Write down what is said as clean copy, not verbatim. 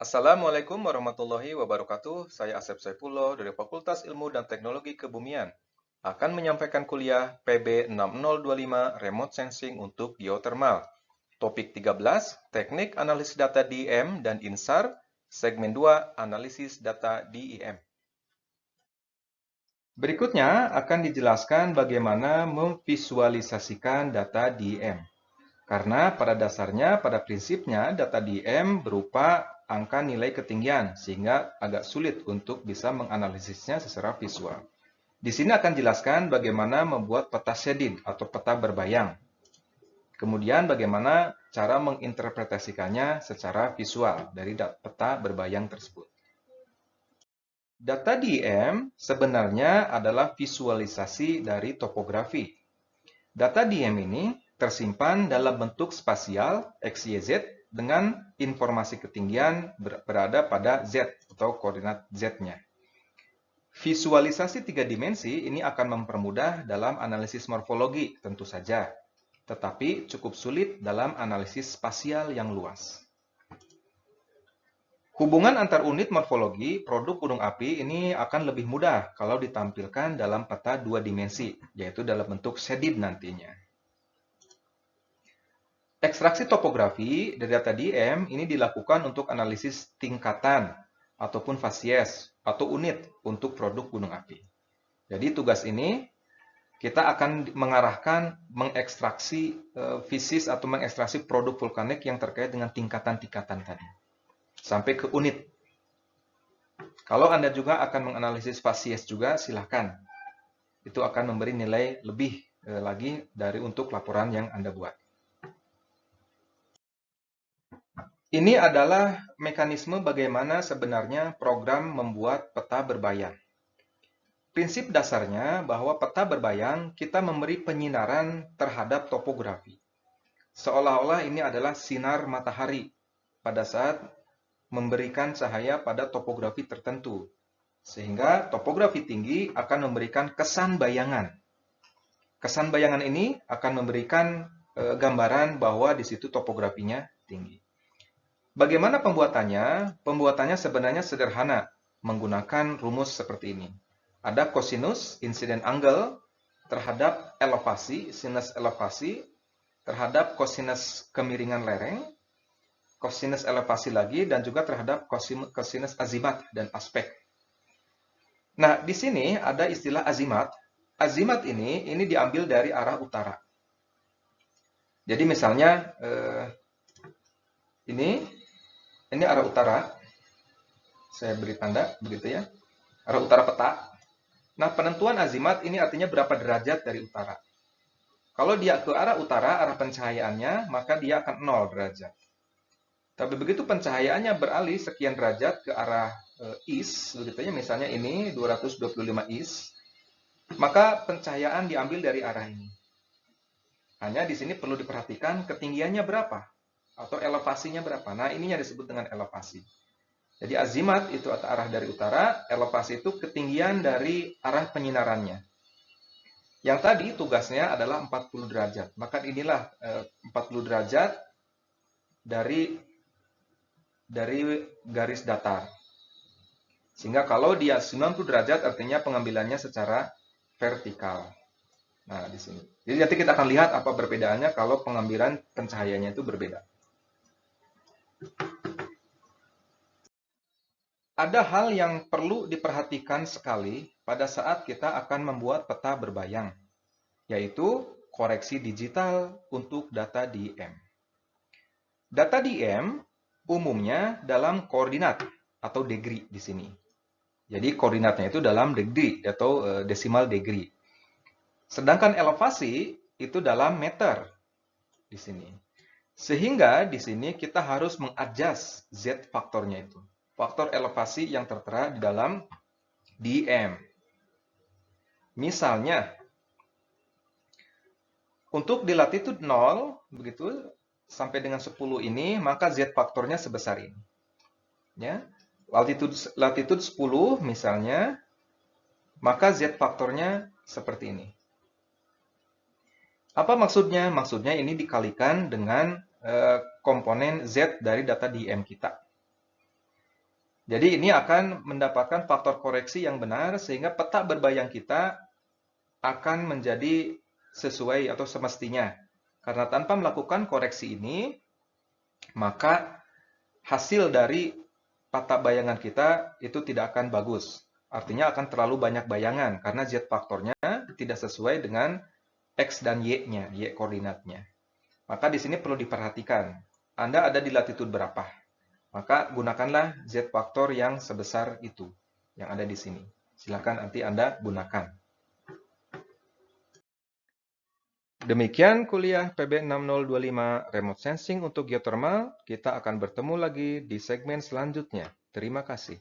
Assalamualaikum warahmatullahi wabarakatuh. Saya Asep Saifullah dari Fakultas Ilmu dan Teknologi Kebumian. Akan menyampaikan kuliah PB 6025 Remote Sensing untuk Geothermal. Topik 13, Teknik Analisis Data DEM dan INSAR. Segmen 2, Analisis Data DEM. Berikutnya akan dijelaskan bagaimana memvisualisasikan data DEM. Karena pada dasarnya, pada prinsipnya, data DEM berupa angka nilai ketinggian, sehingga agak sulit untuk bisa menganalisisnya secara visual. Di sini akan dijelaskan bagaimana membuat peta shaded atau peta berbayang. Kemudian bagaimana cara menginterpretasikannya secara visual dari peta berbayang tersebut. Data DEM sebenarnya adalah visualisasi dari topografi. Data DEM ini tersimpan dalam bentuk spasial XYZ dengan informasi ketinggian berada pada Z atau koordinat Z-nya. Visualisasi tiga dimensi ini akan mempermudah dalam analisis morfologi tentu saja, tetapi cukup sulit dalam analisis spasial yang luas. Hubungan antar unit morfologi produk gunung api ini akan lebih mudah kalau ditampilkan dalam peta dua dimensi, yaitu dalam bentuk shaded nantinya. Ekstraksi topografi dari data DEM ini dilakukan untuk analisis tingkatan ataupun fasies atau unit untuk produk gunung api. Jadi tugas ini kita akan mengarahkan mengekstraksi fisis atau mengekstraksi produk vulkanik yang terkait dengan tingkatan-tingkatan tadi sampai ke unit. Kalau Anda juga akan menganalisis fasies juga silahkan. Itu akan memberi nilai lebih lagi dari untuk laporan yang Anda buat. Ini adalah mekanisme bagaimana sebenarnya program membuat peta berbayang. Prinsip dasarnya bahwa peta berbayang kita memberi penyinaran terhadap topografi. Seolah-olah ini adalah sinar matahari pada saat memberikan cahaya pada topografi tertentu. Sehingga topografi tinggi akan memberikan kesan bayangan. Kesan bayangan ini akan memberikan gambaran bahwa di situ topografinya tinggi. Bagaimana pembuatannya? Pembuatannya sebenarnya sederhana, menggunakan rumus seperti ini. Ada cosinus, incident angle, terhadap elevasi, sinus elevasi, terhadap cosinus kemiringan lereng, cosinus elevasi lagi, dan juga terhadap cosinus azimat dan aspek. Nah, di sini ada istilah azimat. Azimat ini diambil dari arah utara. Jadi misalnya, ini arah utara, saya beri tanda begitu ya, arah utara peta. Nah, penentuan azimat ini artinya berapa derajat dari utara. Kalau dia ke arah utara, arah pencahayaannya, maka dia akan 0 derajat. Tapi begitu pencahayaannya beralih sekian derajat ke arah east, begitu ya, misalnya ini 225 east, maka pencahayaan diambil dari arah ini. Hanya di sini perlu diperhatikan ketinggiannya berapa atau elevasinya berapa. Nah, ininya disebut dengan elevasi. Jadi azimat itu arah dari utara, elevasi itu ketinggian dari arah penyinarannya. Yang tadi tugasnya adalah 40 derajat. Maka inilah 40 derajat dari garis datar. Sehingga kalau dia 90 derajat artinya pengambilannya secara vertikal. Nah, di sini. Jadi nanti kita akan lihat apa perbedaannya kalau pengambilan pencahayaannya itu berbeda. Ada hal yang perlu diperhatikan sekali pada saat kita akan membuat peta berbayang, yaitu koreksi digital untuk data DEM. Data DEM umumnya dalam koordinat atau degree di sini. Jadi koordinatnya itu dalam degree atau decimal degree. Sedangkan elevasi itu dalam meter di sini. Sehingga di sini kita harus mengadjust Z faktornya itu. Faktor elevasi yang tertera di dalam DEM. Misalnya, untuk di latitude 0, begitu, sampai dengan 10 ini, maka Z faktornya sebesar ini. Ya. Latitude 10 misalnya, maka Z faktornya seperti ini. Apa maksudnya? Maksudnya ini dikalikan dengan komponen Z dari data DEM kita. Jadi ini akan mendapatkan faktor koreksi yang benar sehingga peta berbayang kita akan menjadi sesuai atau semestinya. Karena tanpa melakukan koreksi ini, maka hasil dari peta bayangan kita itu tidak akan bagus. Artinya akan terlalu banyak bayangan karena Z faktornya tidak sesuai dengan X dan Y-nya, Y koordinatnya. Maka di sini perlu diperhatikan. Anda ada di latitude berapa? Maka gunakanlah Z faktor yang sebesar itu, yang ada di sini. Silakan nanti Anda gunakan. Demikian kuliah PB 6025 Remote Sensing untuk geothermal. Kita akan bertemu lagi di segmen selanjutnya. Terima kasih.